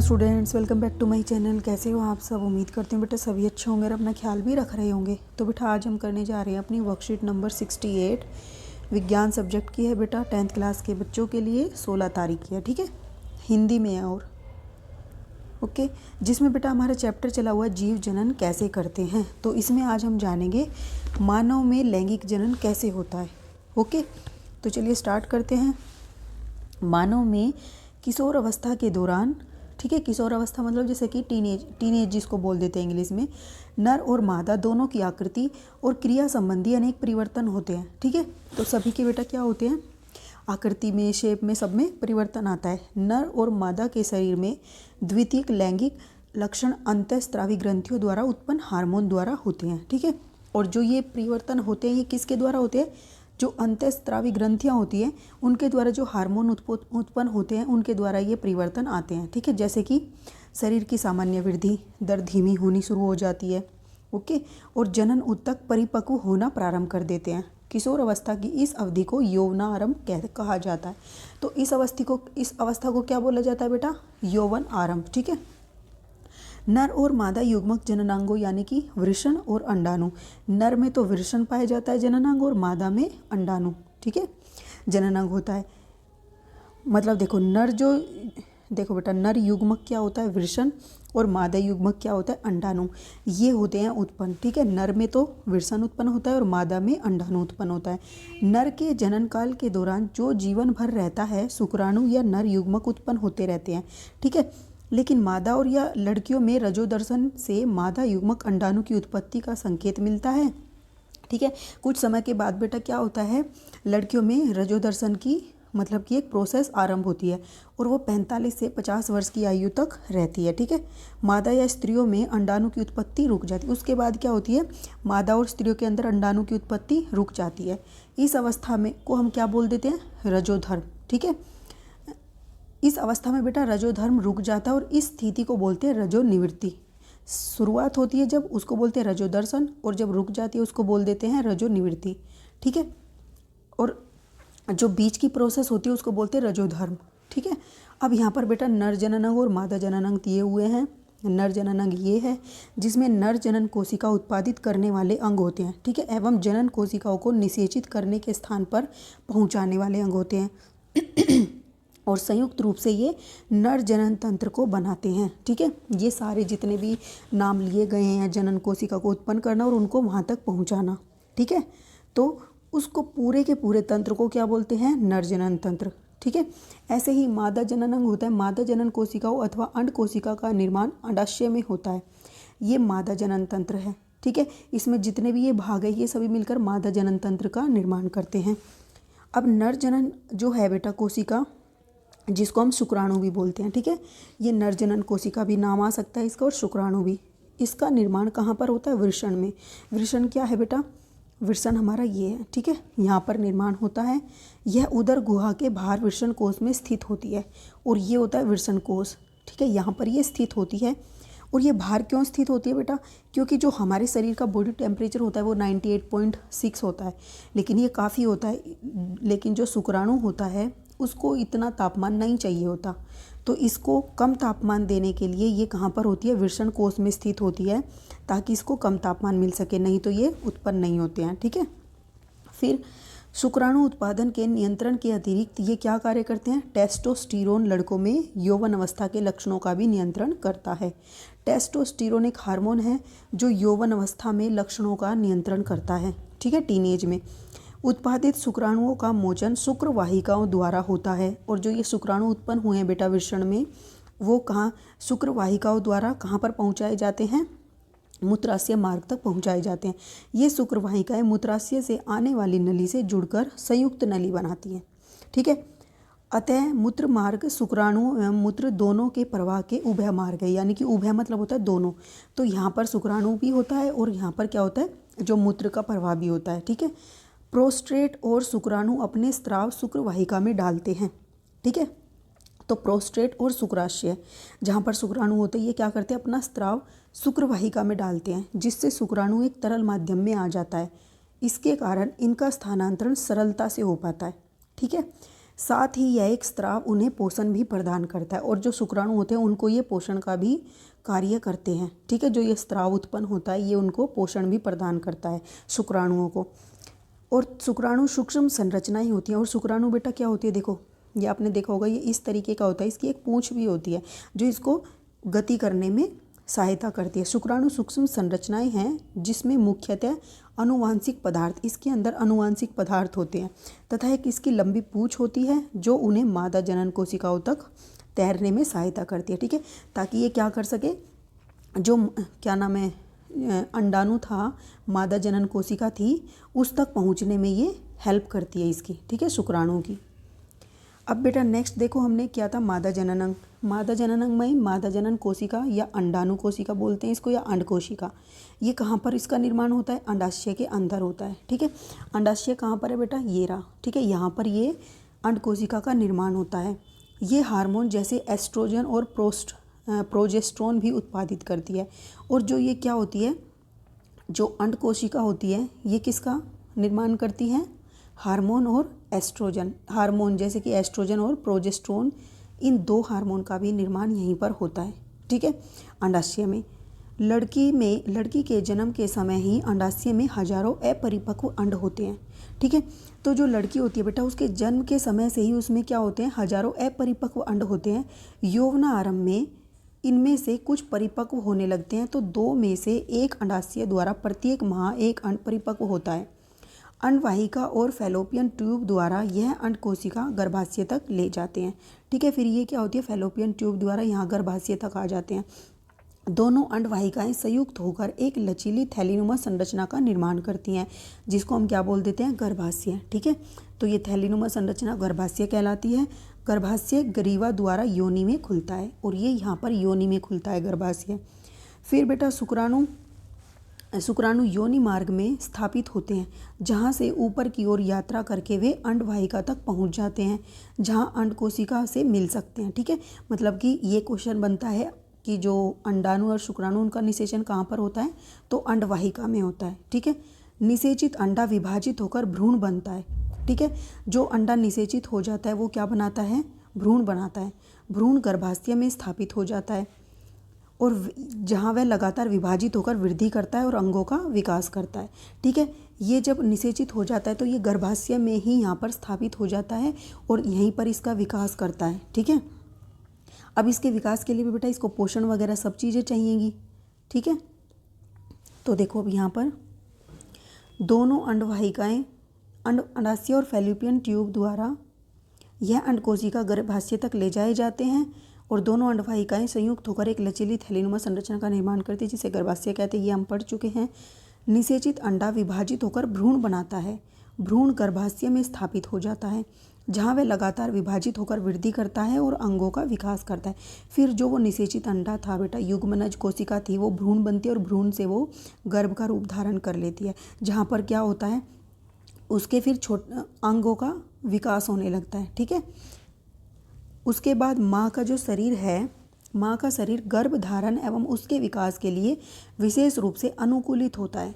Students, welcome back to my channel. कैसे हो आप सब? उम्मीद करते हैं बेटा सभी अच्छे होंगे और अपना ख्याल भी रख रहे होंगे। तो बेटा आज हम करने जा रहे हैं अपनी वर्कशीट नंबर 68। विज्ञान सब्जेक्ट की है बेटा, 10th क्लास के बच्चों के लिए 16 तारीख की है, ठीक है, हिंदी में है। और ओके, जिसमें बेटा हमारा चैप्टर चला हुआ है जीव जनन कैसे करते हैं। तो इसमें आज हम जानेंगे मानव में लैंगिक जनन कैसे होता है। ओके, तो चलिए स्टार्ट करते हैं। मानव में किशोर अवस्था के दौरान, ठीक है, किशोर अवस्था मतलब जैसे कि टीनेज जिसको बोल देते हैं इंग्लिश में, नर और मादा दोनों की आकृति और क्रिया संबंधी अनेक परिवर्तन होते हैं, ठीक है। तो सभी के बेटा क्या होते हैं, आकृति में, शेप में, सब में परिवर्तन आता है। नर और मादा के शरीर में द्वितीयक लैंगिक लक्षण अंतःस्रावी ग्रंथियों द्वारा उत्पन्न हार्मोन द्वारा होते हैं, ठीक है। और जो ये परिवर्तन होते हैं ये किसके द्वारा होते हैं, जो अंतःस्रावी ग्रंथियाँ होती हैं उनके द्वारा जो हार्मोन उत्पन्न होते हैं उनके द्वारा ये परिवर्तन आते हैं, ठीक है। जैसे कि शरीर की सामान्य वृद्धि दर धीमी होनी शुरू हो जाती है, ओके, और जनन उत्तक परिपक्व होना प्रारंभ कर देते हैं। किशोर अवस्था की इस अवधि को यौवनारंभ कहा जाता है। तो इस अवस्था को क्या बोला जाता है बेटा, यौवन आरंभ, ठीक है। नर और मादा युग्मक जननांगों यानी कि वृषण और अंडाणु, नर में तो वृषण पाया जाता है जननांग और मादा में अंडाणु, ठीक है, जननांग होता है। मतलब देखो बेटा, नर युग्मक क्या होता है, वृषण, और मादा युग्मक क्या होता है, अंडाणु। ये होते हैं उत्पन्न, ठीक है। नर में तो वृषण उत्पन्न होता है और मादा में अंडाणु उत्पन्न होता है। नर के जनन काल के दौरान जो जीवन भर रहता है शुक्राणु या नर युग्मक उत्पन्न होते रहते हैं, ठीक है। लेकिन मादा और या लड़कियों में रजोदर्शन से मादा युग्मक अंडाणु की उत्पत्ति का संकेत मिलता है, ठीक है। कुछ समय के बाद बेटा क्या होता है, लड़कियों में रजोदर्शन की मतलब कि एक प्रोसेस आरंभ होती है और वो 45 से 50 वर्ष की आयु तक रहती है, ठीक है। मादा या स्त्रियों में अंडाणु की उत्पत्ति रुक जाती है। उसके बाद क्या होती है, मादा और स्त्रियों के अंदर अंडाणु की उत्पत्ति रुक जाती है। इस अवस्था में को हम क्या बोल देते हैं, रजोधर्म, ठीक है। इस अवस्था में बेटा रजोधर्म रुक जाता है और इस स्थिति को बोलते हैं रजोनिवृत्ति। शुरुआत होती है जब, उसको बोलते हैं रजोदर्शन, और जब रुक जाती है उसको बोल देते हैं रजोनिवृत्ति, ठीक है। और जो बीच की प्रोसेस होती है उसको बोलते हैं रजोधर्म, ठीक है। अब यहाँ पर बेटा नर जननांग और मादा जननांग दिए हुए हैं। नर जननांग ये है जिसमें नर जनन कोशिका उत्पादित करने वाले अंग होते हैं, ठीक है, एवं जनन कोशिकाओं को निषेचित करने के स्थान पर पहुँचाने वाले अंग होते हैं और संयुक्त रूप से ये नर जनन तंत्र को बनाते हैं, ठीक है। ये सारे जितने भी नाम लिए गए हैं, जनन कोशिका को उत्पन्न करना और उनको वहाँ तक पहुँचाना, ठीक है। तो उसको पूरे के पूरे तंत्र को क्या बोलते हैं, नर जनन तंत्र, ठीक है। ऐसे ही मादा जननांग होता है। मादा जनन कोशिकाओं अथवा अंड कोशिका का निर्माण अंडाशय में होता है। ये मादा जनन तंत्र है, ठीक है। इसमें जितने भी ये भाग है ये सभी मिलकर मादा जनन तंत्र का निर्माण करते हैं। अब नर जनन जो है बेटा कोशिका, जिसको हम शुक्राणु भी बोलते हैं, ठीक है, ये नर जनन कोशिका भी नाम आ सकता है इसका, और शुक्राणु भी। इसका निर्माण कहाँ पर होता है, वृषण में। वृषण क्या है बेटा, वृषण हमारा ये है, ठीक है, यहाँ पर निर्माण होता है। यह उदर गुहा के बाहर वृषण कोश में स्थित होती है और ये होता है वृषण कोश, ठीक है, यहाँ पर ये स्थित होती है। और ये बाहर क्यों स्थित होती है बेटा, क्योंकि जो हमारे शरीर का बॉडी टेम्परेचर होता है वो 98.6 होता है, लेकिन ये काफ़ी होता है। लेकिन जो शुक्राणु होता है उसको इतना तापमान नहीं चाहिए होता, तो इसको कम तापमान देने के लिए ये कहाँ पर होती है, वृषण कोश में स्थित होती है, ताकि इसको कम तापमान मिल सके, नहीं तो ये उत्पन्न नहीं होते हैं, ठीक है। फिर शुक्राणु उत्पादन के नियंत्रण के अतिरिक्त ये क्या कार्य करते हैं, टेस्टोस्टेरोन लड़कों में यौवन अवस्था के लक्षणों का भी नियंत्रण करता है। टेस्टोस्टेरोन एक हार्मोन है जो यौवन अवस्था में लक्षणों का नियंत्रण करता है, ठीक है, टीनेज में। उत्पादित शुक्राणुओं का मोचन शुक्र वाहिकाओं द्वारा होता है, और जो ये शुक्राणु उत्पन्न हुए हैं बेटा वृषण में, वो कहाँ, शुक्र वाहिकाओं द्वारा कहाँ पर पहुँचाए जाते हैं, मूत्राशय मार्ग तक पहुँचाए जाते हैं। ये शुक्र वाहिकाएँ मूत्राशय से आने वाली नली से जुड़कर संयुक्त नली बनाती हैं, ठीक है। अतः मूत्र मार्ग शुक्राणु एवं मूत्र दोनों के प्रवाह के उभय मार्ग है, यानी कि उभय मतलब होता है दोनों। तो यहाँ पर शुक्राणु भी होता है और यहाँ पर क्या होता है, जो मूत्र का प्रवाह भी होता है, ठीक है। प्रोस्टेट और शुक्राणु अपने स्राव शुक्र वाहिका में डालते हैं, ठीक है। तो प्रोस्टेट और शुक्राशय जहाँ पर शुक्राणु होते हैं ये क्या करते हैं, अपना स्राव शुक्र वाहिका में डालते हैं, जिससे शुक्राणु एक तरल माध्यम में आ जाता है। इसके कारण इनका स्थानांतरण सरलता से हो पाता है, ठीक है। साथ ही यह एक स्राव उन्हें पोषण भी प्रदान करता है, और जो शुक्राणु होते हैं उनको ये पोषण का भी कार्य करते हैं। ठीक है, जो ये स्राव उत्पन्न होता है ये उनको पोषण भी प्रदान करता है शुक्राणुओं को। और शुक्राणु सूक्ष्म संरचनाएं होती हैं। और शुक्राणु बेटा क्या होती है, देखो ये आपने देखा होगा, ये इस तरीके का होता है, इसकी एक पूंछ भी होती है जो इसको गति करने में सहायता करती है। शुक्राणु सूक्ष्म संरचनाएं हैं जिसमें मुख्यतः अनुवांशिक पदार्थ, इसके अंदर अनुवांशिक पदार्थ होते हैं, तथा एक इसकी लंबी पूंछ होती है जो उन्हें मादा जनन कोशिकाओं तक तैरने में सहायता करती है। ठीक है, ताकि ये क्या कर सके, जो क्या नाम है अंडाणु था, मादा जनन कोशिका थी, उस तक पहुंचने में ये हेल्प करती है इसकी। ठीक है, शुक्राणु की। अब बेटा नेक्स्ट देखो हमने क्या था, मादा जनन अंग। मादा जनन अंग में मादा जनन कोशिका या अंडाणु कोशिका बोलते हैं इसको, या अंड कोशिका। ये कहाँ पर इसका निर्माण होता है, अंडाशय के अंदर होता है। ठीक है, अंडाशय कहाँ पर है बेटा, ये रहा। ठीक है, यहाँ पर ये अंड कोशिका का निर्माण होता है। ये हार्मोन जैसे एस्ट्रोजन और प्रोजेस्टेरोन भी उत्पादित करती है। और जो ये क्या होती है, जो अंड कोशिका होती है ये किसका निर्माण करती है, हार्मोन और एस्ट्रोजन। हार्मोन जैसे कि एस्ट्रोजन और प्रोजेस्टेरोन, इन दो हार्मोन का भी निर्माण यहीं पर होता है। ठीक है, अंडाशय में। लड़की के जन्म के समय ही अंडाशय में हजारों अपरिपक्व अंड होते हैं। ठीक है, तो जो लड़की होती है बेटा, उसके जन्म के समय से ही उसमें क्या होते हैं, हजारों अपरिपक्व अंड होते हैं। यौवनारंभ में इनमें से कुछ परिपक्व होने लगते हैं, तो दो में से एक अंडाशय द्वारा प्रत्येक माह एक अंड परिपक्व होता है। अंडवाहिका और फैलोपियन ट्यूब द्वारा यह अंड कोशिका गर्भाशय तक ले जाते हैं। ठीक है, फिर ये क्या होती है, फैलोपियन ट्यूब द्वारा यहाँ गर्भाशय तक आ जाते हैं। दोनों अंडवाहिकाएं संयुक्त होकर एक लचीली थैलीनुमा संरचना का निर्माण करती हैं, जिसको हम क्या बोल देते हैं, गर्भाशय। ठीक है, तो ये थैलीनुमा संरचना गर्भाशय कहलाती है। गर्भाशय ग्रीवा द्वारा योनि में खुलता है, और ये यहाँ पर योनि में खुलता है गर्भाशय। फिर बेटा शुक्राणु योनि मार्ग में स्थापित होते हैं, जहाँ से ऊपर की ओर यात्रा करके वे अंडवाहिका तक पहुँच जाते हैं, जहाँ अंड कोशिका से मिल सकते हैं। ठीक है, मतलब कि ये क्वेश्चन बनता है कि जो अंडाणु और शुक्राणु उनका निषेचन कहाँ पर होता है, तो अंडवाहिका में होता है। ठीक है, निषेचित अंडा विभाजित होकर भ्रूण बनता है। ठीक है, जो अंडा निषेचित हो जाता है वो क्या बनाता है, भ्रूण बनाता है। भ्रूण गर्भाशय में स्थापित हो जाता है, और जहाँ वह लगातार विभाजित होकर वृद्धि करता है और अंगों का विकास करता है। ठीक है, ये जब निषेचित हो जाता है तो ये गर्भाशय में ही यहाँ पर स्थापित हो जाता है और यहीं पर इसका विकास करता है। ठीक है, अब इसके विकास के लिए भी बेटा इसको पोषण वगैरह सब चीज़ें चाहिएगी। ठीक है, तो देखो अब यहाँ पर दोनों अंडवाहिकाएं अंडाशय और फैलोपियन ट्यूब द्वारा यह अंड कोशिका गर्भाशय तक ले जाए जाते हैं, और दोनों अंडवाहिकाएं संयुक्त होकर एक लचीली थैलीनुमा संरचना का निर्माण करती है, जिसे गर्भाशय कहते हैं। ये हम पढ़ चुके हैं। निषेचित अंडा विभाजित होकर भ्रूण बनाता है। भ्रूण गर्भाशय में स्थापित हो जाता है, जहाँ वह लगातार विभाजित होकर वृद्धि करता है और अंगों का विकास करता है। फिर जो वो निषेचित अंडा था बेटा, युग्मनज कोशिका थी, वो भ्रूण बनती है, और भ्रूण से वो गर्भ का रूप धारण कर लेती है, जहाँ पर क्या होता है, उसके फिर अंगों का विकास होने लगता है। ठीक है, उसके बाद माँ का जो शरीर है, माँ का शरीर गर्भ धारण एवं उसके विकास के लिए विशेष रूप से अनुकूलित होता है।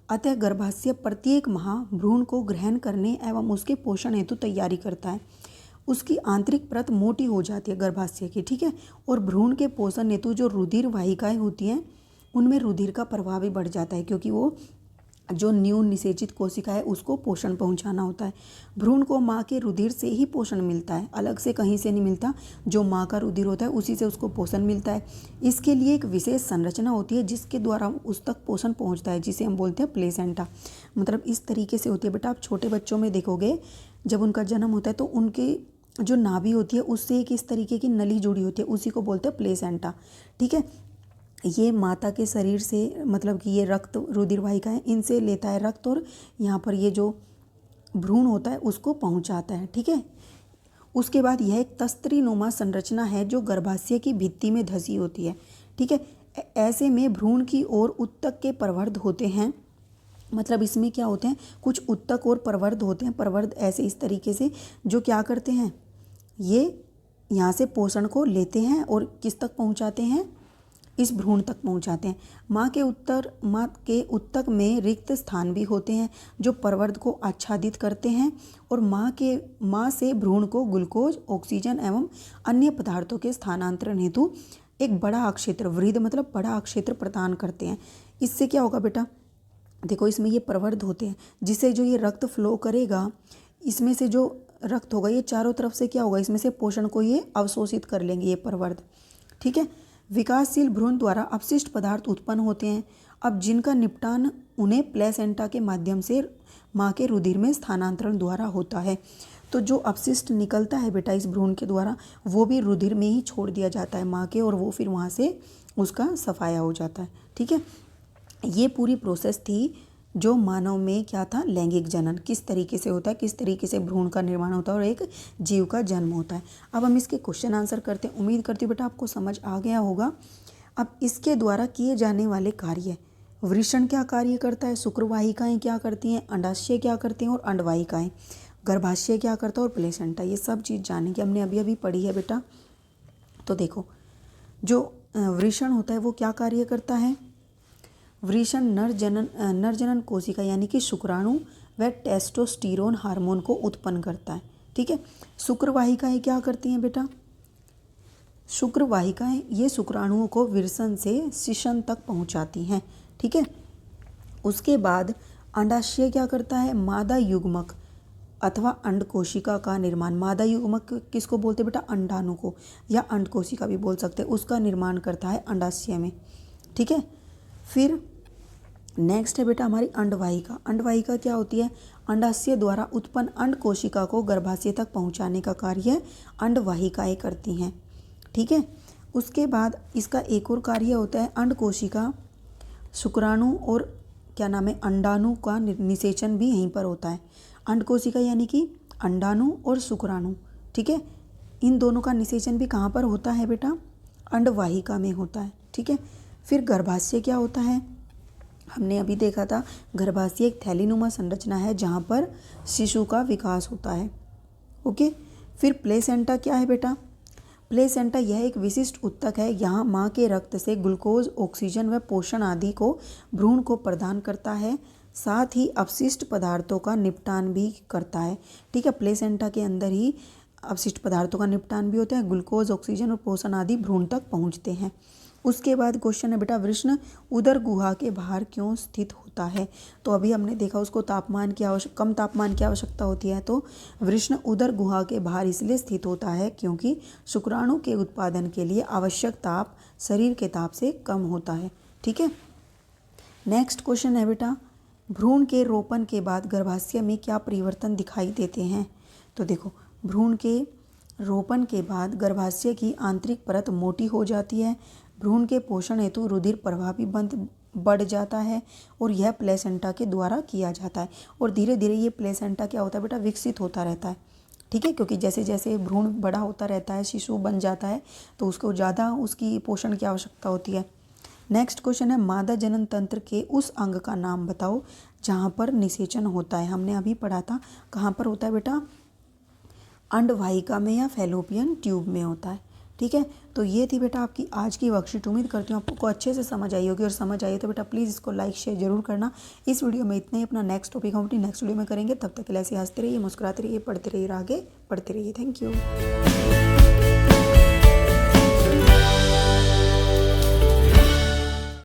अतः गर्भाशय प्रत्येक माह भ्रूण को ग्रहण करने एवं उसके पोषण हेतु तैयारी करता है। उसकी आंतरिक परत मोटी हो जाती है गर्भाशय की। ठीक है, और भ्रूण के पोषण हेतु जो रुधिर वाहिकाएं होती हैं उनमें रुधिर का प्रवाह भी बढ़ जाता है, क्योंकि वो जो न्यून निषेचित कोशिका है उसको पोषण पहुंचाना होता है। भ्रूण को माँ के रुधिर से ही पोषण मिलता है, अलग से कहीं से नहीं मिलता। जो माँ का रुधिर होता है उसी से उसको पोषण मिलता है। इसके लिए एक विशेष संरचना होती है जिसके द्वारा उस तक पोषण पहुंचता है, जिसे हम बोलते हैं प्लेसेंटा। मतलब इस तरीके से होती है बेटा। आप छोटे बच्चों में देखोगे जब उनका जन्म होता है तो उनके जो नाभि होती है उससे एक इस तरीके की नली जुड़ी होती है, उसी को बोलते हैं प्लेसेंटा। ठीक है, ये माता के शरीर से, मतलब कि ये रक्त रुधिर वाहिका है, इनसे लेता है रक्त, और यहाँ पर ये जो भ्रूण होता है उसको पहुँचाता है। ठीक है, उसके बाद यह एक तस्त्रीनुमा संरचना है जो गर्भाशय की भित्ति में धसी होती है। ठीक है, ऐसे में भ्रूण की ओर उत्तक के प्रवर्ध होते हैं। मतलब इसमें क्या होते हैं, कुछ उत्तक और प्रवर्ध होते हैं। प्रवर्ध ऐसे इस तरीके से जो क्या करते हैं, ये यहाँ से पोषण को लेते हैं और किस तक पहुँचाते हैं, इस भ्रूण तक पहुंचाते हैं। माँ के उत्तक में रिक्त स्थान भी होते हैं जो प्रवर्ध को आच्छादित करते हैं और माँ से भ्रूण को ग्लूकोज, ऑक्सीजन एवं अन्य पदार्थों के स्थानांतरण हेतु एक बड़ा अक्षेत्र, वृद्ध मतलब बड़ा अक्षेत्र प्रदान करते हैं। इससे क्या होगा बेटा, देखो इसमें ये प्रवर्ध होते हैं जिससे जो ये रक्त फ्लो करेगा, इसमें से जो रक्त होगा ये चारों तरफ से क्या होगा, इसमें से पोषण को ये अवशोषित कर लेंगे ये प्रवर्ध। ठीक है। विकासशील भ्रूण द्वारा अपशिष्ट पदार्थ उत्पन्न होते हैं, अब जिनका निपटान उन्हें प्लेसेंटा के माध्यम से माँ के रुधिर में स्थानांतरण द्वारा होता है। तो जो अपशिष्ट निकलता है बेटा इस भ्रूण के द्वारा वो भी रुधिर में ही छोड़ दिया जाता है माँ के, और वो फिर वहाँ से उसका सफाया हो जाता है। ठीक है। ये पूरी प्रोसेस थी जो मानव में क्या था, लैंगिक जनन किस तरीके से होता है, किस तरीके से भ्रूण का निर्माण होता है और एक जीव का जन्म होता है। अब हम इसके क्वेश्चन आंसर करते हैं। उम्मीद करती हूँ बेटा आपको समझ आ गया होगा। अब इसके द्वारा किए जाने वाले कार्य, वृषण क्या कार्य करता है, शुक्रवाहिकाएँ क्या करती हैं, अंडाशय क्या करती हैं और अंडवाहिकाएँ, गर्भाशय क्या करता है और प्लेसेंटा, ये सब चीज़ जानेंगे। हमने अभी अभी पढ़ी है बेटा। तो देखो जो वृषण होता है वो क्या कार्य करता है, वृषण नर जनन कोशिका यानी कि शुक्राणु व टेस्टोस्टेरोन हार्मोन को उत्पन्न करता है। ठीक है। शुक्रवाहिकाएँ क्या करती हैं बेटा, शुक्रवाहिकाएँ ये शुक्राणुओं को वृषण से शिशन तक पहुंचाती हैं। ठीक है। उसके बाद अंडाशय क्या करता है, मादा युग्मक अथवा अंड कोशिका का निर्माण, मादा युग्मक किसको बोलते हैं बेटा, अंडाणु को, या अंड कोशिका भी बोल सकते हैं, उसका निर्माण करता है अंडाशय में। ठीक है। फिर नेक्स्ट है बेटा हमारी अंडवाहिका। अंडवाहिका क्या होती है, अंडाशय द्वारा उत्पन्न अंड कोशिका को गर्भाशय तक पहुंचाने का कार्य अंडवाहिकाएँ करती हैं। ठीक है। उसके बाद इसका एक और कार्य होता है, अंड कोशिका शुक्राणु और क्या नाम है अंडाणु का निषेचन भी यहीं पर होता है। अंड कोशिका यानी कि अंडाणु और शुक्राणु, ठीक है, इन दोनों का निषेचन भी कहाँ पर होता है बेटा, अंडवाहिका में होता है। ठीक है। फिर गर्भाशय क्या होता है, हमने अभी देखा था गर्भाशय एक थैलीनुमा संरचना है जहाँ पर शिशु का विकास होता है। ओके। फिर प्लेसेंटा क्या है बेटा, प्लेसेंटा यह एक विशिष्ट उत्तक है, यहाँ माँ के रक्त से ग्लूकोज, ऑक्सीजन व पोषण आदि को भ्रूण को प्रदान करता है, साथ ही अपशिष्ट पदार्थों का निपटान भी करता है। ठीक है। प्लेसेंटा के अंदर ही अपशिष्ट पदार्थों का निपटान भी होता है, ग्लूकोज, ऑक्सीजन और पोषण आदि भ्रूण तक पहुँचते हैं। उसके बाद क्वेश्चन है बेटा, वृषण उदर गुहा के बाहर क्यों स्थित होता है। तो अभी हमने देखा उसको कम तापमान की आवश्यकता होती है, तो वृषण उदर गुहा के बाहर इसलिए स्थित होता है क्योंकि शुक्राणु के उत्पादन के लिए आवश्यक ताप शरीर के ताप से कम होता है। ठीक है। नेक्स्ट क्वेश्चन है बेटा, भ्रूण के रोपण के बाद गर्भाशय में क्या परिवर्तन दिखाई देते हैं। तो देखो भ्रूण के रोपण के बाद गर्भाशय की आंतरिक परत मोटी हो जाती है, भ्रूण के पोषण हेतु रुधिर प्रवाह भी बढ़ जाता है और यह प्लेसेंटा के द्वारा किया जाता है, और धीरे धीरे ये प्लेसेंटा क्या होता है बेटा, विकसित होता रहता है। ठीक है। क्योंकि जैसे जैसे भ्रूण बड़ा होता रहता है, शिशु बन जाता है, तो उसको ज़्यादा उसकी पोषण की आवश्यकता होती है। नेक्स्ट क्वेश्चन है, मादा जनन तंत्र के उस अंग का नाम बताओ जहाँ पर निषेचन होता है। हमने अभी पढ़ा था कहाँ पर होता है बेटा, अंडवाहिका में या फैलोपियन ट्यूब में होता है। ठीक है। तो ये थी बेटा आपकी आज की वर्कशीट। उम्मीद करती हूँ आपको अच्छे से समझ आई होगी, और समझ आई तो बेटा प्लीज़ इसको लाइक शेयर जरूर करना। इस वीडियो में इतना ही। अपना नेक्स्ट टॉपिक हम अपनी नेक्स्ट वीडियो में करेंगे। तब तक के लिए ऐसे हंसते रहिए, मुस्कुराते रहिए, पढ़ते रहिए, आगे बढ़ते रहिए। Thank you.